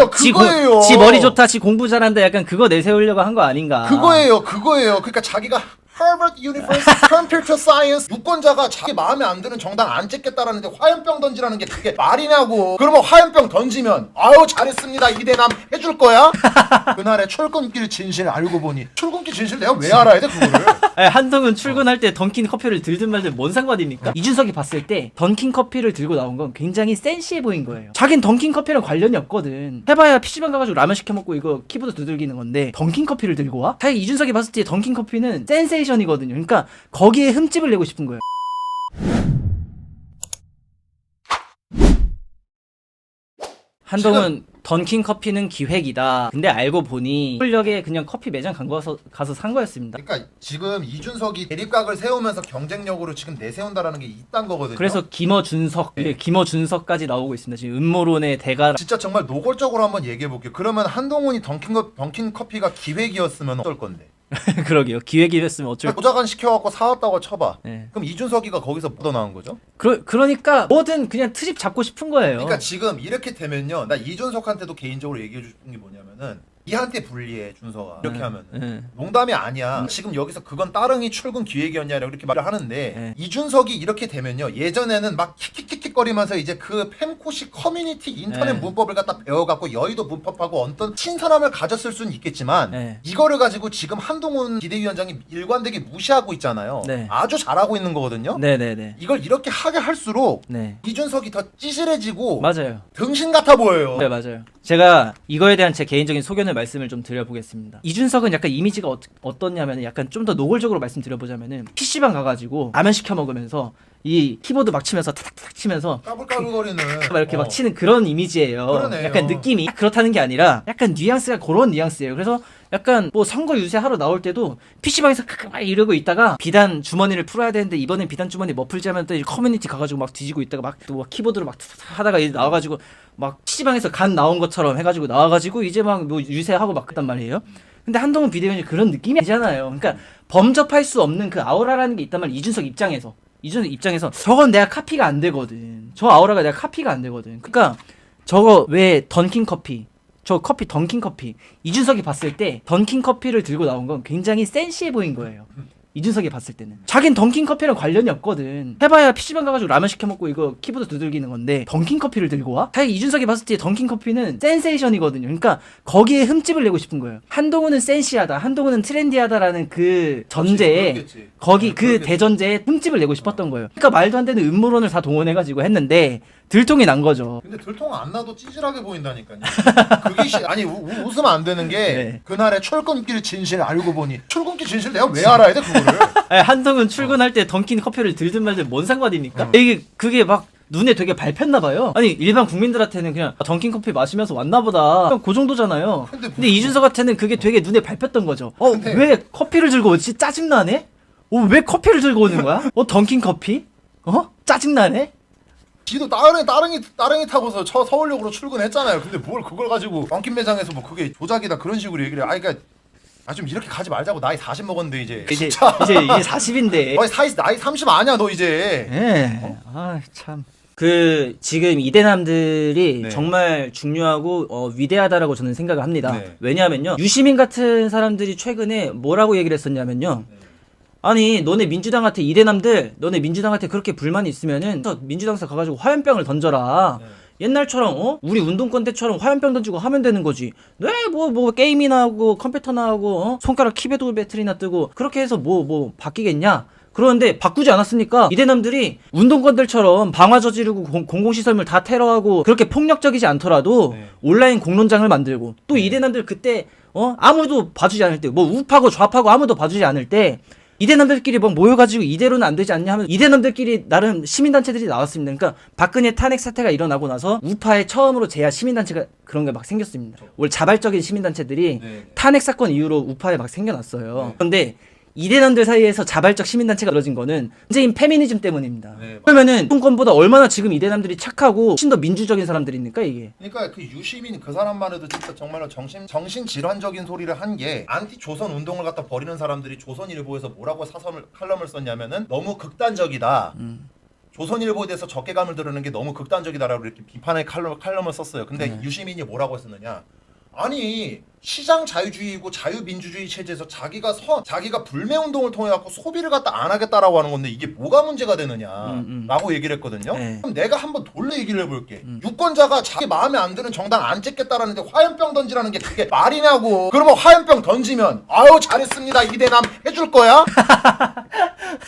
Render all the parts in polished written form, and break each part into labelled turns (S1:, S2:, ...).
S1: 그거예요, 그거예요.
S2: 지 머리 좋다, 지 공부 잘한다, 약간 그거 내세우려고 한 거 아닌가.
S1: 그거예요. 그러니까 자기가 Harvard University Computer Science 유권자가 자기 마음에 안 드는 정당 안 찍겠다라는데 화염병 던지라는 게 그게 말이냐고. 그러면 화염병 던지면 아유 잘했습니다 이대남 해줄 거야? 그날의 출근길 진실 알고 보니 출근길 진실 내가 왜 알아야 돼 그거를?
S2: 아니, 한동훈 출근할 때 던킨 커피를 들든 말든 뭔 상관입니까? 이준석이 봤을 때 던킨 커피를 들고 나온 건 굉장히 센시해 보인 거예요. 자긴 던킨 커피랑 관련이 없거든. 해봐야 PC방 가가지고 라면 시켜 먹고 이거 키보드 두들기는 건데 던킨 커피를 들고 와? 사실 이준석이 봤을 때 던킨 커피는 센세이션이거든요. 그러니까 거기에 흠집을 내고 싶은 거예요. 한동훈 던킨 커피는 기획이다. 근데 알고 보니 서울역에 그냥 커피 매장 가서 산 거였습니다.
S1: 그러니까 지금 이준석이 대립각을 세우면서 경쟁력으로 지금 내세운다라는 게 이딴 거거든요.
S2: 그래서 김어준석, 김어준석까지 나오고 있습니다. 지금 음모론의 대가.
S1: 진짜 정말 노골적으로 한번 얘기해 볼게요. 그러면 한동훈이 던킨 커피가 기획이었으면 어떨 건데?
S2: 그러게요. 기획이었으면 어쩔.
S1: 보좌관 시켜갖고 사왔다고 쳐봐.
S2: 네.
S1: 그럼 이준석이가 거기서 묻어나온 거죠?
S2: 그러니까 뭐든 그냥 트집 잡고 싶은 거예요.
S1: 그러니까 지금 이렇게 되면요, 나 이준석한테도 개인적으로 얘기해 주는 게 뭐냐면은 이한테 불리해 준서가 이렇게 하면 농담이 아니야. 지금 여기서 그건 따릉이 출근 기획이었냐 이렇게 말을 하는데 이준석이 이렇게 되면요, 예전에는 막 킥킥킥킥거리면서 이제 그 펜코시 커뮤니티 인터넷 문법을 갖다 배워갖고 여의도 문법하고 어떤 신선함을 가졌을 수는 있겠지만 이거를 가지고 지금 한동훈 비대위원장이 일관되게 무시하고 있잖아요. 아주 잘하고 있는 거거든요.
S2: 네네네.
S1: 이걸 이렇게 하게 할수록 이준석이 더 찌질해지고
S2: 맞아요.
S1: 등신 같아 보여요.
S2: 네, 맞아요. 제가 이거에 대한 제 개인적인 소견을 말씀을 좀 드려보겠습니다. 이준석은 약간 이미지가 어떻냐면 약간 좀 더 노골적으로 말씀드려보자면은 PC방 가가지고 라면 시켜 먹으면서 이 키보드 막 치면서 탁탁탁 치면서
S1: 까불까불거리는
S2: 막 이렇게 막 치는 그런 이미지예요.
S1: 그러네요.
S2: 약간 느낌이 그렇다는 게 아니라 약간 뉘앙스가 그런 뉘앙스예요. 그래서 약간 뭐 선거 유세하러 나올 때도 PC방에서 막 이러고 있다가 비단 주머니를 풀어야 되는데 이번엔 비단 주머니 뭐 풀지 하면 또 커뮤니티 가가지고 막 뒤지고 있다가 막 또 키보드로 막 하다가 이제 나와가지고 막 PC방에서 간 나온 것처럼 해가지고 나와가지고 이제 막 뭐 유세하고 막 그랬단 말이에요. 근데 한동훈 비대위원장이 그런 느낌이 아니잖아요. 그러니까 범접할 수 없는 그 아우라라는 게 있단 말이에요. 이준석 입장에서 저건 내가 카피가 안 되거든. 저 아우라가 내가 카피가 안 되거든. 그러니까 저거 왜 던킨 커피, 저 커피 던킨 커피, 이준석이 봤을 때 던킨 커피를 들고 나온 건 굉장히 센시해 보인 거예요. 이준석이 봤을 때는 자긴 던킨 커피랑 관련이 없거든. 해봐야 PC방 가가지고 라면 시켜 먹고 이거 키보드 두들기는 건데 던킨 커피를 들고 와? 사실 이준석이 봤을 때 던킨 커피는 센세이션이거든요. 그러니까 거기에 흠집을 내고 싶은 거예요. 한동훈은 센시하다, 한동훈은 트렌디하다라는 그 전제에 거기 그 대전제에 흠집을 내고 싶었던 거예요. 그러니까 말도 안 되는 음모론을 다 동원해가지고 했는데 들통이 난 거죠.
S1: 근데 들통 안 나도 찌질하게 보인다니까요. 그게 아니 웃으면 안 되는 게 그날의 출근길 진실 알고 보니 출근길 진실 내가 왜 알아야 돼 그거를?
S2: 아니, 한동훈 출근할 때 던킨 커피를 들든 말든 뭔 상관입니까? 이게 그게 막 눈에 되게 밟혔나 봐요. 아니 일반 국민들한테는 그냥 던킨 커피 마시면서 왔나 보다. 그냥 그 정도잖아요. 근데 이준석한테는 그게 되게 눈에 밟혔던 거죠. 왜 커피를 들고 오지? 짜증나네? 왜 커피를 들고 오는 거야? 던킨 커피? 짜증나네?
S1: 지도 따릉이 타고서 서울역으로 출근했잖아요. 근데 뭘 그걸 가지고 던킨 매장에서 뭐 그게 조작이다 그런 식으로 얘기를 해. 그러니까 좀 이렇게 가지 말자고. 나이 40 먹었는데 이제
S2: 40인데.
S1: 나이 30 아니야 너 이제.
S2: 참. 지금 이대남들이 정말 중요하고 위대하다라고 저는 생각을 합니다. 왜냐하면요, 유시민 같은 사람들이 최근에 뭐라고 얘기를 했었냐면요, 아니 너네 민주당한테 그렇게 불만이 있으면은 민주당에서 가가지고 화염병을 던져라. 옛날처럼 우리 운동권 때처럼 화염병 던지고 하면 되는 거지. 뭐 게임이나 하고 컴퓨터나 하고 손가락 키보드 배터리나 뜨고 그렇게 해서 뭐 바뀌겠냐? 그런데 바꾸지 않았으니까 이대남들이 운동권들처럼 방화 저지르고 공공시설물 다 테러하고 그렇게 폭력적이지 않더라도 온라인 공론장을 만들고 또 이대남들 그때 아무도 봐주지 않을 때 뭐 우파고 좌파고 아무도 봐주지 않을 때 이대남들끼리 막 모여가지고 이대로는 안 되지 않냐 하면 이대남들끼리 나름 시민단체들이 나왔습니다. 그러니까 박근혜 탄핵 사태가 일어나고 나서 우파에 처음으로 제야 시민단체가 그런 게 막 생겼습니다. 원래 자발적인 시민단체들이 탄핵 사건 이후로 우파에 막 생겨났어요. 그런데 이대남들 사이에서 자발적 시민단체가 이루어진 거는 문재인 페미니즘 때문입니다. 그러면은 운동권보다 얼마나 지금 이대남들이 착하고 훨씬 더 민주적인 사람들입니까 이게?
S1: 그러니까 그 유시민 그 사람만 해도 진짜 정말로 정신 질환적인 소리를 한 게 안티 조선 운동을 갖다 벌이는 사람들이 조선일보에서 뭐라고 칼럼을 썼냐면은 너무 극단적이다. 조선일보에 대해서 적개감을 드러내는 게 너무 극단적이다라고 이렇게 비판의 칼럼을 썼어요. 근데 유시민이 뭐라고 했었느냐? 아니 시장 자유주의고 자유민주주의 체제에서 자기가 불매운동을 통해 갖고 소비를 갖다 안 하겠다라고 하는 건데 이게 뭐가 문제가 되느냐라고 얘기를 했거든요.
S2: 네.
S1: 그럼 내가 한번 돌려 얘기를 해볼게. 유권자가 자기 마음에 안 드는 정당 안 찍겠다라는데 화염병 던지라는 게 그게 말이냐고. 그러면 화염병 던지면 아유 잘했습니다 이대남 해줄 거야?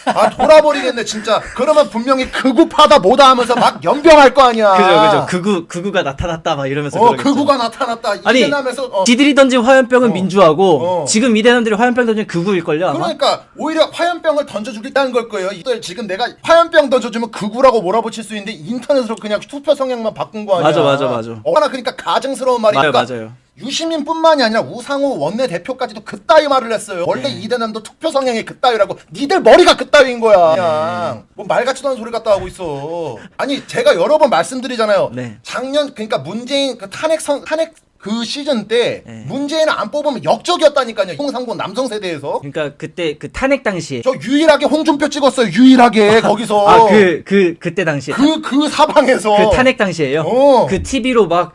S1: 아 돌아버리겠네 진짜. 그러면 분명히 극우파다 뭐다 하면서 막 연병할 거 아니야.
S2: 그죠. 극우가 나타났다 막 이러면서. 그러겠죠.
S1: 극우가 나타났다.
S2: 아니,
S1: 이대남에서
S2: 지들이 던진 화염병은 민주하고 지금 이대남들이 화염병 던진 극우일걸요 아마?
S1: 그러니까 오히려 화염병을 던져주겠다는 걸 거예요. 이들 지금 내가 화염병 던져주면 극우라고 몰아붙일 수 있는데 인터넷으로 그냥 투표 성향만 바꾼 거 아니야.
S2: 맞아.
S1: 하나 그러니까 가증스러운 말이
S2: 맞아요.
S1: 유시민뿐만이 아니라 우상호 원내대표까지도 그따위 말을 했어요. 원래 이대남도 투표 성향이 그따위라고. 니들 머리가 그따위인 거야. 그냥 뭐 말 같지도 않은 소리 갖다 하고 있어. 아니 제가 여러 번 말씀드리잖아요.
S2: 네.
S1: 작년 그러니까 문재인 그 탄핵 그 시즌 때
S2: 네.
S1: 문재인을 안 뽑으면 역적이었다니까요. 홍상고 남성 세대에서.
S2: 그러니까 그때 그 탄핵 당시에
S1: 저 유일하게 홍준표 찍었어요. 유일하게 거기서.
S2: 그때 당시에
S1: 그 사방에서.
S2: 그 탄핵 당시에요. 그 TV로 막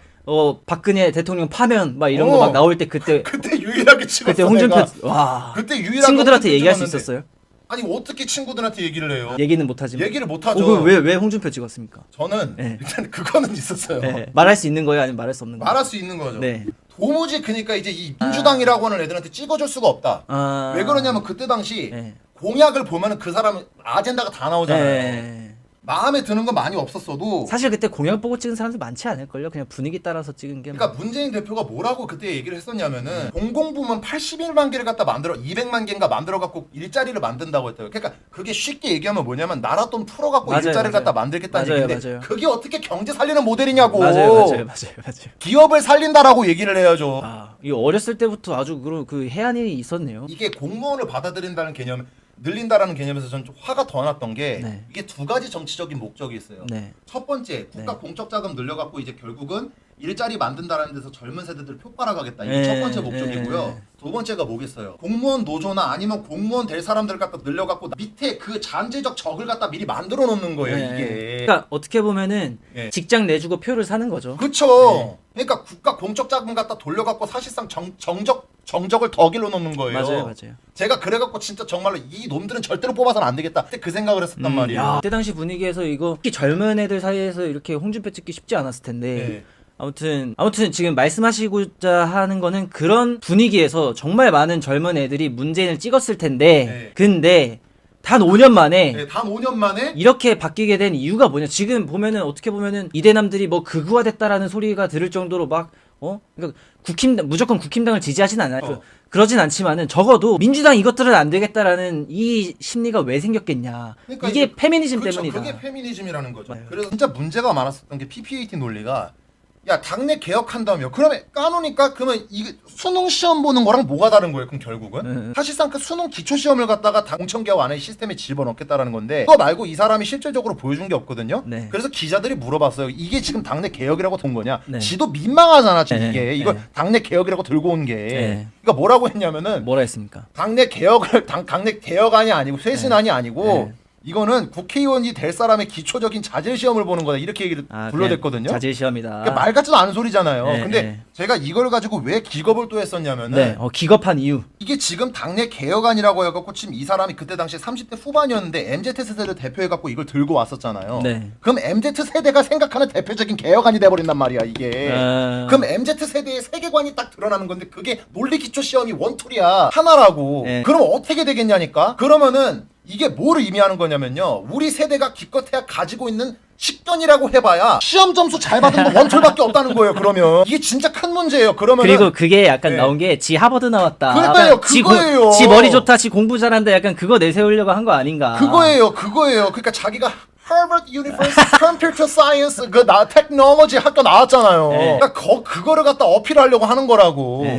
S2: 박근혜 대통령 파면 막 이런 거 막 나올 때 그때
S1: 유일하게 찍었어.
S2: 그때 홍준표
S1: 내가.
S2: 와.
S1: 그때 유일하게
S2: 친구들한테 얘기할 수
S1: 찍었는데.
S2: 있었어요?
S1: 아니 어떻게 친구들한테 얘기를 해요?
S2: 얘기는 못 하지만.
S1: 얘기를 못 하죠.
S2: 왜 홍준표 찍었습니까?
S1: 저는
S2: 네.
S1: 일단 그거는 있었어요.
S2: 네. 말할 수 있는 거예요, 아니면 말할 수 없는 거예요?
S1: 말할 수 있는 거죠.
S2: 네.
S1: 도무지 그러니까 이제 이 민주당이라고 하는 애들한테 찍어줄 수가 없다. 왜 그러냐면 그때 당시
S2: 네.
S1: 공약을 보면은 그 사람은 아젠다가 다 나오잖아요.
S2: 네.
S1: 마음에 드는 건 많이 없었어도
S2: 사실 그때 공약 보고 찍은 사람들 많지 않을걸요? 그냥 분위기 따라서 찍은 게.
S1: 그러니까 문재인 대표가 뭐라고 그때 얘기를 했었냐면은 공공부문 81만 개를 갖다 만들어 200만 개인가 만들어 갖고 일자리를 만든다고 했대요. 그러니까 그게 쉽게 얘기하면 뭐냐면 나라 돈 풀어 갖고
S2: 맞아요,
S1: 일자리를
S2: 맞아요.
S1: 갖다 만들겠다는
S2: 맞아요,
S1: 얘기인데
S2: 맞아요.
S1: 그게 어떻게 경제 살리는 모델이냐고.
S2: 맞아요.
S1: 기업을 살린다라고 얘기를 해야죠.
S2: 이 어렸을 때부터 아주 그런 그 해안이 있었네요.
S1: 이게 공무원을 받아들인다는 개념 늘린다라는 개념에서 전 좀 화가 더 났던 게
S2: 네.
S1: 이게 두 가지 정치적인 목적이 있어요.
S2: 네.
S1: 첫 번째 국가
S2: 네.
S1: 공적 자금 늘려갖고 이제 결국은 일자리 만든다라는 데서 젊은 세대들 표빨아가겠다. 이게
S2: 네.
S1: 첫 번째 목적이고요.
S2: 네.
S1: 두 번째가 뭐겠어요? 공무원 노조나 아니면 공무원 될 사람들 갖다 늘려갖고 밑에 그 잔재적 적을 갖다 미리 만들어 놓는 거예요.
S2: 네.
S1: 이게.
S2: 그러니까 어떻게 보면은
S1: 네.
S2: 직장 내주고 표를 사는 거죠.
S1: 그쵸.
S2: 네.
S1: 그러니까 국가 공적 자금 갖다 돌려갖고 사실상 정적을 더 길러 놓는 거예요.
S2: 맞아요.
S1: 제가 그래갖고 진짜 정말로 이 놈들은 절대로 뽑아서는 안 되겠다. 그때 그 생각을 했었단 말이에요.
S2: 야, 그때 당시 분위기에서 이거 특히 젊은 애들 사이에서 이렇게 홍준표 찍기 쉽지 않았을 텐데.
S1: 네.
S2: 아무튼 지금 말씀하시고자 하는 거는 그런 분위기에서 정말 많은 젊은 애들이 문재인을 찍었을 텐데
S1: 네.
S2: 근데 단 5년 만에
S1: 네, 단 5년 만에
S2: 이렇게 바뀌게 된 이유가 뭐냐? 지금 보면은 어떻게 보면은 이대남들이 뭐 극우화됐다라는 소리가 들을 정도로 막 그러니까 무조건 국힘당을 지지하진 않아요. 그러진 않지만은 적어도 민주당 이것들은 안 되겠다라는 이 심리가 왜 생겼겠냐?
S1: 그러니까
S2: 이게 페미니즘
S1: 그렇죠.
S2: 때문이다.
S1: 그게 페미니즘이라는 거죠.
S2: 네.
S1: 그래서 진짜 문제가 많았었던 게 PPAT 논리가 야 당내 개혁한다며 그러면 까놓으니까 그러면 이게 수능 시험 보는 거랑 뭐가 다른 거예요? 그럼 결국은 사실상 그 수능 기초 시험을 갖다가 공천 개혁 안에 시스템에 집어넣겠다라는 건데 그거 말고 이 사람이 실질적으로 보여준 게 없거든요.
S2: 네.
S1: 그래서 기자들이 물어봤어요. 이게 지금 당내 개혁이라고 돈 거냐?
S2: 네.
S1: 지도 민망하잖아 지금
S2: 네.
S1: 이게 이걸
S2: 네.
S1: 당내 개혁이라고 들고 온 게.
S2: 네.
S1: 그러니까 뭐라고 했냐면은
S2: 뭐라 했습니까?
S1: 당내 개혁안이 아니고 쇄신안이 아니고.
S2: 네.
S1: 이거는 국회의원이 될 사람의 기초적인 자질 시험을 보는 거다 이렇게 얘기를 불러댔거든요.
S2: 자질 시험이다.
S1: 그러니까 말 같지도 않은 소리잖아요.
S2: 네,
S1: 근데
S2: 네.
S1: 제가 이걸 가지고 왜 기겁을 또 했었냐면은
S2: 네, 기겁한 이유.
S1: 이게 지금 당내 개혁안이라고 해갖고 지금 이 사람이 그때 당시 30대 후반이었는데 MZ세대를 대표해갖고 이걸 들고 왔었잖아요.
S2: 네.
S1: 그럼 MZ세대가 생각하는 대표적인 개혁안이 돼버린단 말이야 이게. 그럼 MZ세대의 세계관이 딱 드러나는 건데 그게 논리 기초 시험이 원툴이야 하나라고.
S2: 네.
S1: 그럼 어떻게 되겠냐니까. 그러면은 이게 뭘 의미하는 거냐면요. 우리 세대가 기껏해야 가지고 있는 식견이라고 해봐야 시험 점수 잘 받은 거 원툴밖에 없다는 거예요. 그러면 이게 진짜 큰 문제예요. 그러면은
S2: 그리고 그게 약간
S1: 네.
S2: 나온 게 지 하버드 나왔다.
S1: 그러니까요,
S2: 약간
S1: 그거예요.
S2: 지 머리 좋다, 지 공부 잘한다. 약간 그거 내세우려고 한 거 아닌가.
S1: 그거예요. 그러니까 자기가 Harvard University Computer Science 테크놀로지 학교 나왔잖아요.
S2: 네.
S1: 그러니까 그거를 갖다 어필하려고 하는 거라고.
S2: 네.